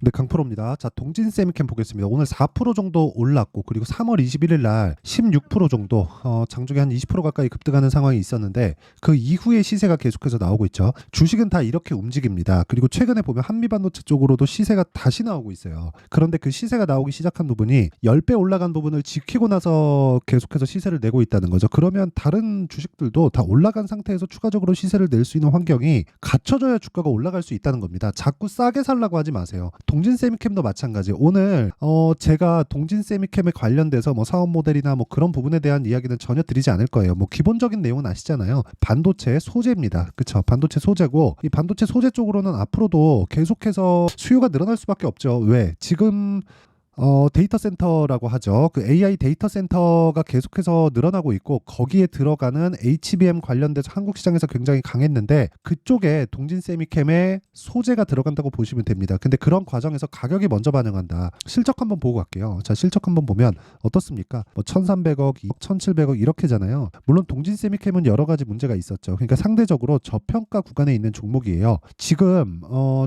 네, 강프로입니다. 자, 동진 세미캠 보겠습니다. 오늘 4% 정도 올랐고, 그리고 3월 21일 날 16% 정도, 장중에 한 20% 가까이 급등하는 상황이 있었는데, 그 이후에 시세가 계속해서 나오고 있죠. 주식은 다 이렇게 움직입니다. 그리고 최근에 보면 한미반도체 쪽으로도 시세가 다시 나오고 있어요. 그런데 그 시세가 나오기 시작한 부분이 10배 올라간 부분을 지키고 나서 계속해서 시세를 내고 있다는 거죠. 그러면 다른 주식들도 다 올라간 상태에서 추가적으로 시세를 낼 수 있는 환경이 갖춰져야 주가가 올라갈 수 있다는 겁니다. 자꾸 싸게 살라고 하지 마세요. 동진 세미캠도 마찬가지. 오늘 제가 동진 세미캠에 관련돼서 뭐 사업 모델이나 뭐 그런 부분에 대한 이야기는 전혀 드리지 않을 거예요. 뭐 기본적인 내용은 아시잖아요. 반도체 소재입니다. 그렇죠? 반도체 소재고, 이 반도체 소재 쪽으로는 앞으로도 계속해서 수요가 늘어날 수밖에 없죠. 왜? 지금 데이터 센터라고 하죠. 그 AI 데이터 센터가 계속해서 늘어나고 있고, 거기에 들어가는 HBM 관련돼서 한국 시장에서 굉장히 강했는데, 그쪽에 동진 세미캠에 소재가 들어간다고 보시면 됩니다. 근데 그런 과정에서 가격이 먼저 반영한다. 실적 한번 보고 갈게요. 자, 실적 한번 보면 어떻습니까? 뭐 1,300억, 2억, 1,700억 이렇게잖아요. 물론 동진 세미캠은 여러 가지 문제가 있었죠. 그러니까 상대적으로 저평가 구간에 있는 종목이에요. 지금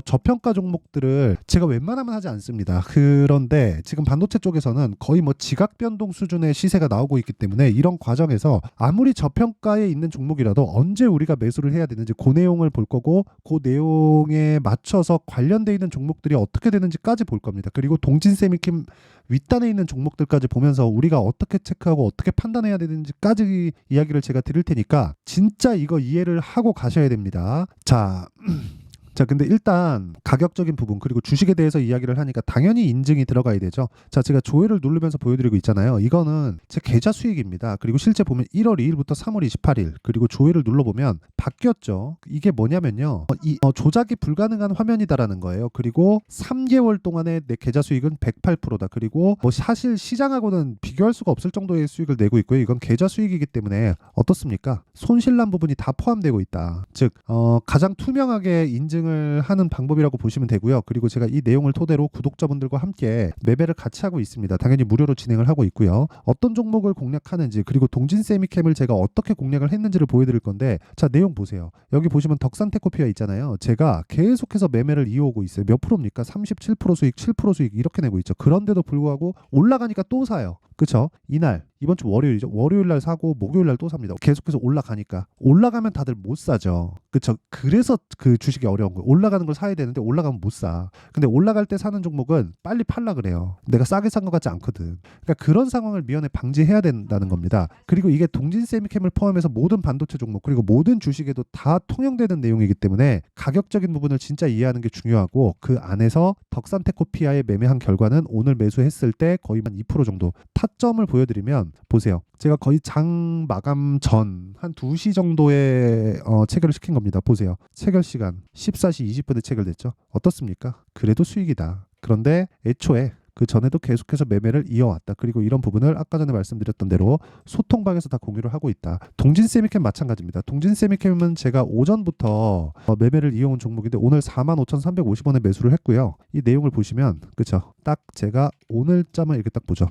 저평가 종목들을 제가 웬만하면 하지 않습니다. 그런데 지금 반도체 쪽에서는 거의 뭐 지각 변동 수준의 시세가 나오고 있기 때문에, 이런 과정에서 아무리 저평가에 있는 종목이라도 언제 우리가 매수를 해야 되는지 그 내용을 볼 거고, 그 내용에 맞춰서 관련돼 있는 종목들이 어떻게 되는지까지 볼 겁니다. 그리고 동진 세미캠 윗단에 있는 종목들까지 보면서 우리가 어떻게 체크하고 어떻게 판단해야 되는지까지 이야기를 제가 드릴 테니까 진짜 이거 이해를 하고 가셔야 됩니다. 자, 근데 일단 가격적인 부분, 그리고 주식에 대해서 이야기를 하니까 당연히 인증이 들어가야 되죠. 자, 제가 조회를 누르면서 보여드리고 있잖아요. 이거는 제 계좌 수익입니다. 그리고 실제 보면 1월 2일부터 3월 28일, 그리고 조회를 눌러보면 바뀌었죠. 이게 뭐냐면요, 조작이 불가능한 화면이다라는 거예요. 그리고 3개월 동안의 내 계좌 수익은 108%다. 그리고 뭐 사실 시장하고는 비교할 수가 없을 정도의 수익을 내고 있고요. 이건 계좌 수익이기 때문에 어떻습니까? 손실난 부분이 다 포함되고 있다. 즉, 가장 투명하게 인증을 하는 방법이라고 보시면 되고요. 그리고 제가 이 내용을 토대로 구독자분들과 함께 매매를 같이 하고 있습니다. 당연히 무료로 진행을 하고 있고요. 어떤 종목을 공략하는지, 그리고 동진 세미캠을 제가 어떻게 공략을 했는지를 보여드릴 건데, 자, 내용 보세요. 여기 보시면 덕산테코피아 있잖아요. 제가 계속해서 매매를 이어오고 있어요. 몇 프로입니까? 37% 수익, 7% 수익 이렇게 내고 있죠. 그런데도 불구하고 올라가니까 또 사요. 그쵸? 이날, 이번 주 월요일이죠. 월요일 날 사고 목요일 날 또 삽니다. 계속해서 올라가니까. 올라가면 다들 못 사죠. 그쵸? 그래서 그 주식이 어려운 거예요. 올라가는 걸 사야 되는데 올라가면 못 사. 근데 올라갈 때 사는 종목은 빨리 팔라 그래요. 내가 싸게 산 것 같지 않거든. 그러니까 그런 상황을 미연에 방지해야 된다는 겁니다. 그리고 이게 동진 세미캠을 포함해서 모든 반도체 종목, 그리고 모든 주식에도 다 통용되는 내용이기 때문에 가격적인 부분을 진짜 이해하는 게 중요하고, 그 안에서 덕산테코피아에 매매한 결과는 오늘 매수했을 때 거의 한 2% 정도 타점을 보여드리면, 보세요. 제가 거의 장 마감 전 한 2시 정도에 체결을 시킨 겁니다. 보세요. 체결 시간 14시 20분에 체결됐죠. 어떻습니까? 그래도 수익이다. 그런데 애초에 그 전에도 계속해서 매매를 이어왔다. 그리고 이런 부분을 아까 전에 말씀드렸던 대로 소통방에서 다 공유를 하고 있다. 동진 세미캠 마찬가지입니다. 동진 세미캠은 제가 오전부터 매매를 이어온 종목인데, 오늘 45,350원에 매수를 했고요. 이 내용을 보시면, 그쵸? 딱 제가 오늘자만 이렇게 딱 보죠.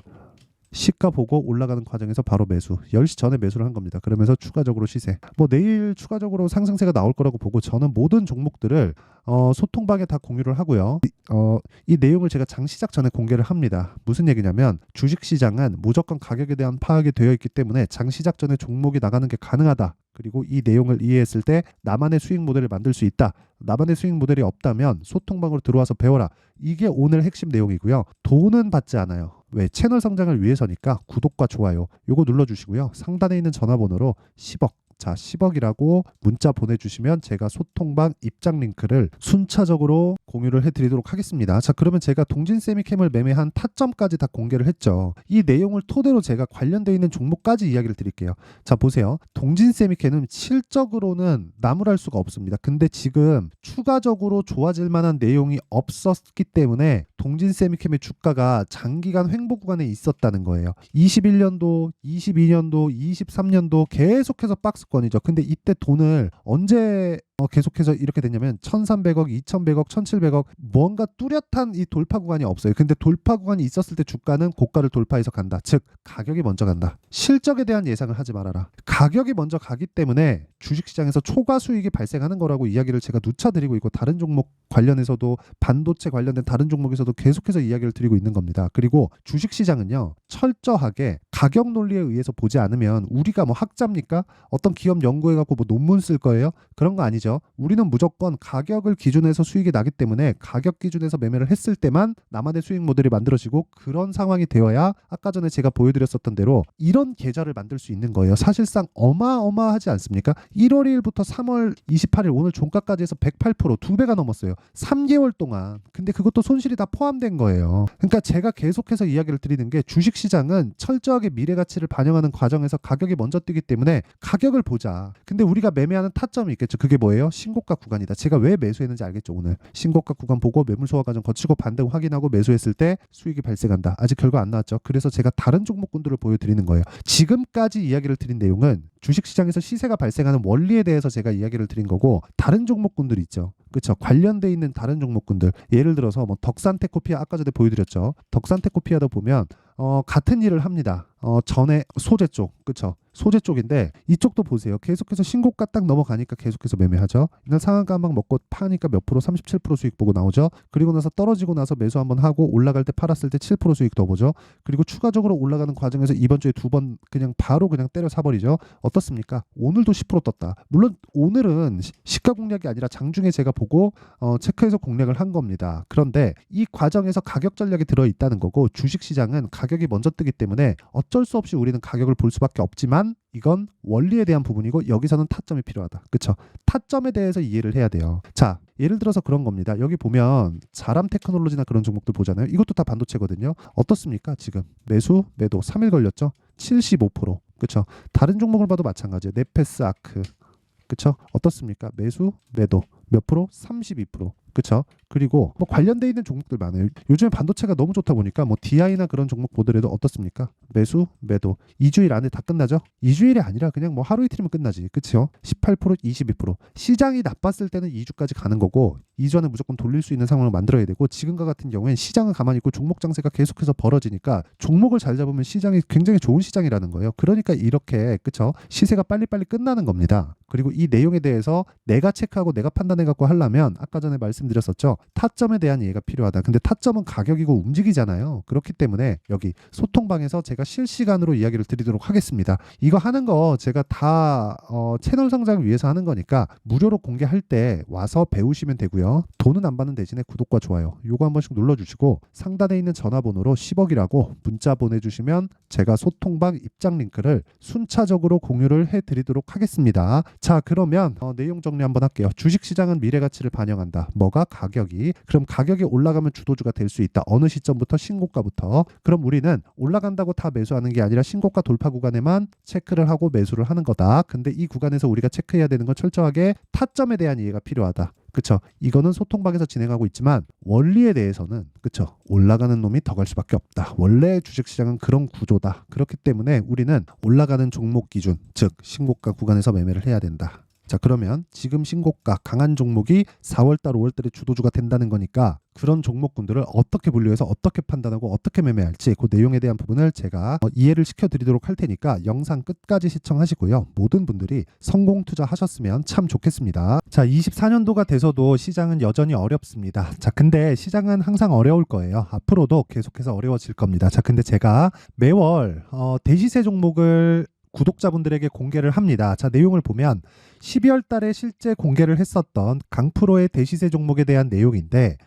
시가 보고 올라가는 과정에서 바로 매수, 10시 전에 매수를 한 겁니다. 그러면서 추가적으로 시세, 뭐 내일 추가적으로 상승세가 나올 거라고 보고, 저는 모든 종목들을 소통방에 다 공유를 하고요. 이 내용을 제가 장 시작 전에 공개를 합니다. 무슨 얘기냐면, 주식시장은 무조건 가격에 대한 파악이 되어 있기 때문에 장 시작 전에 종목이 나가는 게 가능하다. 그리고 이 내용을 이해했을 때 나만의 수익 모델을 만들 수 있다. 나만의 수익 모델이 없다면 소통방으로 들어와서 배워라. 이게 오늘 핵심 내용이고요. 돈은 받지 않아요. 왜? 채널 성장을 위해서니까 구독과 좋아요 요거 눌러주시고요. 상단에 있는 전화번호로 10억, 자 10억이라고 문자 보내주시면 제가 소통방 입장 링크를 순차적으로 공유를 해드리도록 하겠습니다. 자, 그러면 제가 동진 세미캠을 매매한 타점까지 다 공개를 했죠. 이 내용을 토대로 제가 관련되어 있는 종목까지 이야기를 드릴게요. 자, 보세요. 동진 세미캠은 실적으로는 나무랄 수가 없습니다. 근데 지금 추가적으로 좋아질 만한 내용이 없었기 때문에 동진 세미캠의 주가가 장기간 횡보 구간에 있었다는 거예요. 21년도, 22년도, 23년도 계속해서 박스권이죠. 근데 이때 돈을 언제 계속해서 이렇게 됐냐면 1300억, 2100억, 1700억 뭔가 뚜렷한 이 돌파 구간이 없어요. 근데 돌파 구간이 있었을 때 주가는 고가를 돌파해서 간다. 즉 가격이 먼저 간다. 실적에 대한 예상을 하지 말아라. 가격이 먼저 가기 때문에 주식시장에서 초과 수익이 발생하는 거라고 이야기를 제가 누차 드리고 있고, 다른 종목 관련해서도 반도체 관련된 다른 종목에서도 계속해서 이야기를 드리고 있는 겁니다. 그리고 주식시장은요, 철저하게 가격 논리에 의해서 보지 않으면, 우리가 뭐 학자입니까? 어떤 기업 연구해갖고 뭐 논문 쓸 거예요? 그런 거 아니죠. 우리는 무조건 가격을 기준해서 수익이 나기 때문에 가격 기준에서 매매를 했을 때만 나만의 수익 모델이 만들어지고, 그런 상황이 되어야 아까 전에 제가 보여드렸었던 대로 이런 계좌를 만들 수 있는 거예요. 사실상 어마어마하지 않습니까? 1월 1일부터 3월 28일 오늘 종가까지 해서 108%, 2배가 넘었어요. 3개월 동안. 근데 그것도 손실이 다 포함된 거예요. 그러니까 제가 계속해서 이야기를 드리는 게, 주식시장은 철저하게 미래 가치를 반영하는 과정에서 가격이 먼저 뛰기 때문에 가격을 보자. 근데 우리가 매매하는 타점이 있겠죠. 그게 뭐예요? 신고가 구간이다. 제가 왜 매수했는지 알겠죠? 오늘 신고가 구간 보고 매물 소화 과정 거치고 반등 확인하고 매수했을 때 수익이 발생한다. 아직 결과 안 나왔죠. 그래서 제가 다른 종목군들을 보여드리는 거예요. 지금까지 이야기를 드린 내용은 주식시장에서 시세가 발생하는 원리에 대해서 제가 이야기를 드린 거고, 다른 종목군들 있죠. 그렇죠. 관련돼 있는 다른 종목군들, 예를 들어서 뭐 덕산테크피아 아까 전에 보여드렸죠. 덕산테크피아도 보면 같은 일을 합니다. 전에 소재 쪽, 그렇죠. 소재 쪽인데 이쪽도 보세요. 계속해서 신고가 딱 넘어가니까 계속해서 매매하죠. 이날 상한가 한 방 먹고 파니까 몇 프로, 37% 수익 보고 나오죠. 그리고 나서 떨어지고 나서 매수 한번 하고 올라갈 때 팔았을 때 7% 수익 더 보죠. 그리고 추가적으로 올라가는 과정에서 이번 주에 2번 그냥 바로 그냥 때려 사버리죠. 어떻습니까? 오늘도 10% 떴다. 물론 오늘은 시가 공략이 아니라 장중에 제가 보고 체크해서 공략을 한 겁니다. 그런데 이 과정에서 가격 전략이 들어있다는 거고, 주식시장은 가격이 먼저 뜨기 때문에 어쩔 수 없이 우리는 가격을 볼 수밖에 없지만, 이건 원리에 대한 부분이고 여기서는 타점이 필요하다. 그렇죠? 타점에 대해서 이해를 해야 돼요. 자, 예를 들어서 그런 겁니다. 여기 보면 자람 테크놀로지나 그런 종목들 보잖아요. 이것도 다 반도체거든요. 어떻습니까? 지금 매수, 매도 3일 걸렸죠? 75%. 그렇죠? 다른 종목을 봐도 마찬가지예요. 네페스 아크. 그렇죠? 어떻습니까? 매수, 매도 몇 프로? 32%. 그렇죠? 그리고 뭐 관련돼 있는 종목들 많아요. 요즘에 반도체가 너무 좋다 보니까 뭐 DI나 그런 종목 보더라도 어떻습니까? 매수, 매도 2주일 안에 다 끝나죠? 2주일이 아니라 그냥 뭐 하루 이틀이면 끝나지. 그렇죠? 18%, 22%. 시장이 나빴을 때는 2주까지 가는 거고, 2주 안에 무조건 돌릴 수 있는 상황을 만들어야 되고, 지금과 같은 경우엔 시장은 가만히 있고 종목 장세가 계속해서 벌어지니까 종목을 잘 잡으면 시장이 굉장히 좋은 시장이라는 거예요. 그러니까 이렇게, 그렇죠? 시세가 빨리빨리 끝나는 겁니다. 그리고 이 내용에 대해서 내가 체크하고 내가 판단해 갖고 하려면 아까 전에 말씀드렸었죠. 타점에 대한 이해가 필요하다. 근데 타점은 가격이고 움직이잖아요. 그렇기 때문에 여기 소통방에서 제가 실시간으로 이야기를 드리도록 하겠습니다. 이거 하는 거 제가 다 채널 성장을 위해서 하는 거니까 무료로 공개할 때 와서 배우시면 되고요. 돈은 안 받는 대신에 구독과 좋아요 요거 한 번씩 눌러주시고, 상단에 있는 전화번호로 10억이라고 문자 보내주시면 제가 소통방 입장 링크를 순차적으로 공유를 해드리도록 하겠습니다. 자, 그러면 내용 정리 한번 할게요. 주식시장은 미래가치를 반영한다. 뭐가? 가격이. 그럼 가격이 올라가면 주도주가 될 수 있다. 어느 시점부터? 신고가부터. 그럼 우리는 올라간다고 다 매수하는 게 아니라 신고가 돌파 구간에만 체크를 하고 매수를 하는 거다. 근데 이 구간에서 우리가 체크해야 되는 건 철저하게 타점에 대한 이해가 필요하다. 그쵸? 이거는 소통방에서 진행하고 있지만 원리에 대해서는, 그쵸? 올라가는 놈이 더 갈 수밖에 없다. 원래 주식시장은 그런 구조다. 그렇기 때문에 우리는 올라가는 종목 기준, 즉 신고가 구간에서 매매를 해야 된다. 자, 그러면 지금 신고가 강한 종목이 4월달 5월달에 주도주가 된다는 거니까, 그런 종목군들을 어떻게 분류해서 어떻게 판단하고 어떻게 매매할지 그 내용에 대한 부분을 제가 이해를 시켜드리도록 할 테니까 영상 끝까지 시청하시고요. 모든 분들이 성공 투자하셨으면 참 좋겠습니다. 자, 24년도가 돼서도 시장은 여전히 어렵습니다. 자, 근데 시장은 항상 어려울 거예요. 앞으로도 계속해서 어려워질 겁니다. 자, 근데 제가 매월 대시세 종목을 구독자분들에게 공개를 합니다. 자, 내용을 보면 12월 달에 실제 공개를 했었던 강프로의 대시세 종목에 대한 내용인데,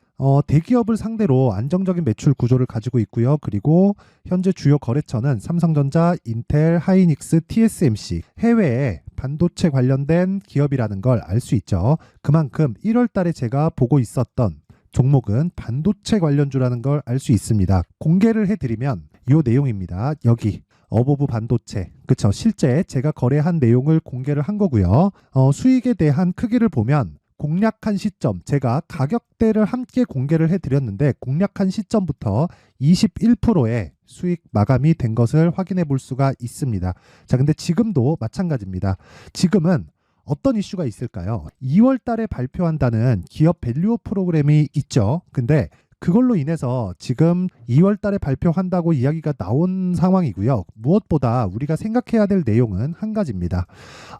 대기업을 상대로 안정적인 매출 구조를 가지고 있고요. 그리고 현재 주요 거래처는 삼성전자, 인텔, 하이닉스, TSMC, 해외에 반도체 관련된 기업이라는 걸 알 수 있죠. 그만큼 1월 달에 제가 보고 있었던 종목은 반도체 관련주라는 걸 알 수 있습니다. 공개를 해드리면 이 내용입니다. 여기 어보브 반도체, 그쵸? 실제 제가 거래한 내용을 공개를 한 거고요. 수익에 대한 크기를 보면 공략한 시점, 제가 가격대를 함께 공개를 해드렸는데 공략한 시점부터 21%의 수익 마감이 된 것을 확인해 볼 수가 있습니다. 자, 근데 지금도 마찬가지입니다. 지금은 어떤 이슈가 있을까요? 2월 달에 발표한다는 기업 밸류업 프로그램이 있죠. 근데 그걸로 인해서 지금 2월 달에 발표한다고 이야기가 나온 상황이고요. 무엇보다 우리가 생각해야 될 내용은 한 가지입니다.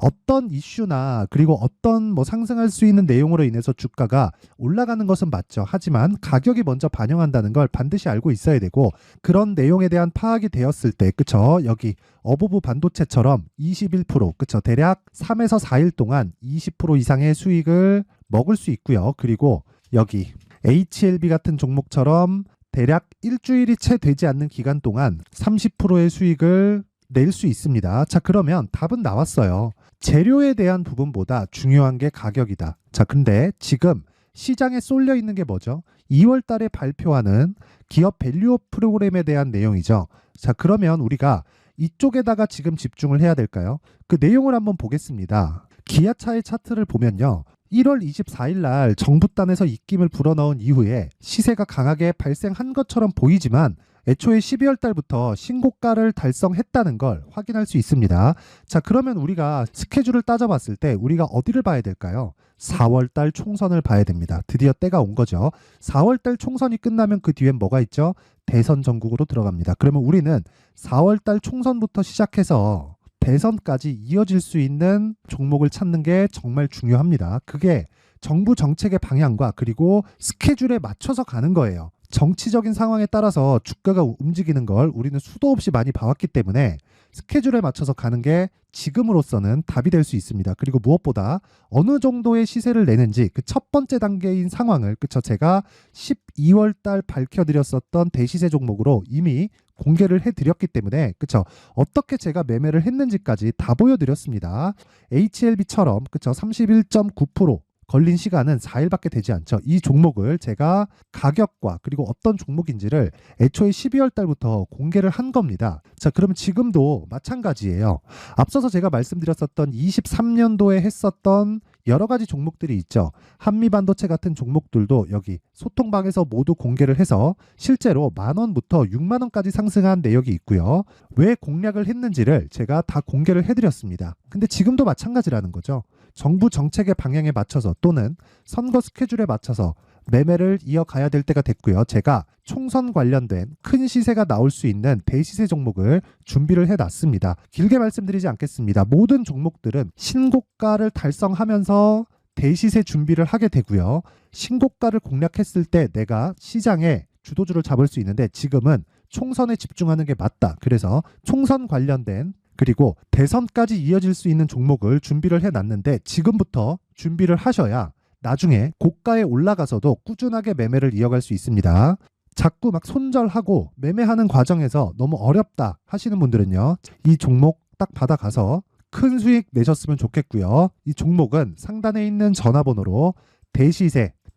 어떤 이슈나 그리고 어떤 상승할 수 있는 내용으로 인해서 주가가 올라가는 것은 맞죠. 하지만 가격이 먼저 반영한다는 걸 반드시 알고 있어야 되고, 그런 내용에 대한 파악이 되었을 때, 그쵸? 여기 어부부 반도체처럼 21%, 그쵸? 대략 3에서 4일 동안 20% 이상의 수익을 먹을 수 있고요. 그리고 여기 HLB 같은 종목처럼 대략 일주일이 채 되지 않는 기간 동안 30%의 수익을 낼 수 있습니다. 자, 그러면 답은 나왔어요. 재료에 대한 부분보다 중요한 게 가격이다. 자, 근데 지금 시장에 쏠려 있는 게 뭐죠? 2월 달에 발표하는 기업 밸류업 프로그램에 대한 내용이죠. 자, 그러면 우리가 이쪽에다가 지금 집중을 해야 될까요? 그 내용을 한번 보겠습니다. 기아차의 차트를 보면요. 1월 24일 날 정부단에서 입김을 불어넣은 이후에 시세가 강하게 발생한 것처럼 보이지만 애초에 12월 달부터 신고가를 달성했다는 걸 확인할 수 있습니다. 자, 그러면 우리가 스케줄을 따져봤을 때 우리가 어디를 봐야 될까요? 4월 달 총선을 봐야 됩니다. 드디어 때가 온 거죠. 4월 달 총선이 끝나면 그 뒤엔 뭐가 있죠? 대선 전국으로 들어갑니다. 그러면 우리는 4월 달 총선부터 시작해서 대선까지 이어질 수 있는 종목을 찾는 게 정말 중요합니다. 그게 정부 정책의 방향과 그리고 스케줄에 맞춰서 가는 거예요. 정치적인 상황에 따라서 주가가 움직이는 걸 우리는 수도 없이 많이 봐왔기 때문에 스케줄에 맞춰서 가는 게 지금으로서는 답이 될 수 있습니다. 그리고 무엇보다 어느 정도의 시세를 내는지 그 첫 번째 단계인 상황을, 그쵸? 제가 12월 달 밝혀드렸었던 대시세 종목으로 이미 공개를 해드렸기 때문에, 그쵸? 어떻게 제가 매매를 했는지까지 다 보여드렸습니다. HLB처럼, 그쵸? 31.9% 걸린 시간은 4일밖에 되지 않죠. 이 종목을 제가 가격과 그리고 어떤 종목인지를 애초에 12월 달부터 공개를 한 겁니다. 자, 그러면 지금도 마찬가지예요. 앞서서 제가 말씀드렸었던 23년도에 했었던 여러 가지 종목들이 있죠. 한미반도체 같은 종목들도 여기 소통방에서 모두 공개를 해서 실제로 10,000원부터 60,000원까지 상승한 내역이 있고요. 왜 공략을 했는지를 제가 다 공개를 해드렸습니다. 근데 지금도 마찬가지라는 거죠. 정부 정책의 방향에 맞춰서 또는 선거 스케줄에 맞춰서 매매를 이어가야 될 때가 됐고요. 제가 총선 관련된 큰 시세가 나올 수 있는 대시세 종목을 준비를 해놨습니다. 길게 말씀드리지 않겠습니다. 모든 종목들은 신고가를 달성하면서 대시세 준비를 하게 되고요. 신고가를 공략했을 때 내가 시장에 주도주를 잡을 수 있는데 지금은 총선에 집중하는 게 맞다. 그래서 총선 관련된 그리고 대선까지 이어질 수 있는 종목을 준비를 해놨는데 지금부터 준비를 하셔야 나중에 고가에 올라가서도 꾸준하게 매매를 이어갈 수 있습니다. 자꾸 막 손절하고 매매하는 과정에서 너무 어렵다 하시는 분들은요. 이 종목 딱 받아가서 큰 수익 내셨으면 좋겠고요. 이 종목은 상단에 있는 전화번호로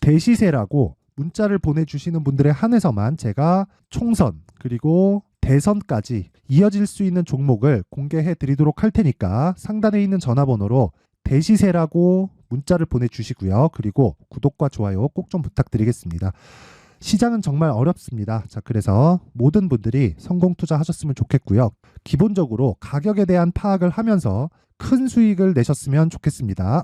대시세라고 문자를 보내주시는 분들에 한해서만 제가 총선 그리고 대선까지 이어질 수 있는 종목을 공개해 드리도록 할 테니까 상단에 있는 전화번호로 대시세라고 문자를 보내주시고요. 그리고 구독과 좋아요 꼭 좀 부탁드리겠습니다. 시장은 정말 어렵습니다. 자, 그래서 모든 분들이 성공 투자하셨으면 좋겠고요. 기본적으로 가격에 대한 파악을 하면서 큰 수익을 내셨으면 좋겠습니다.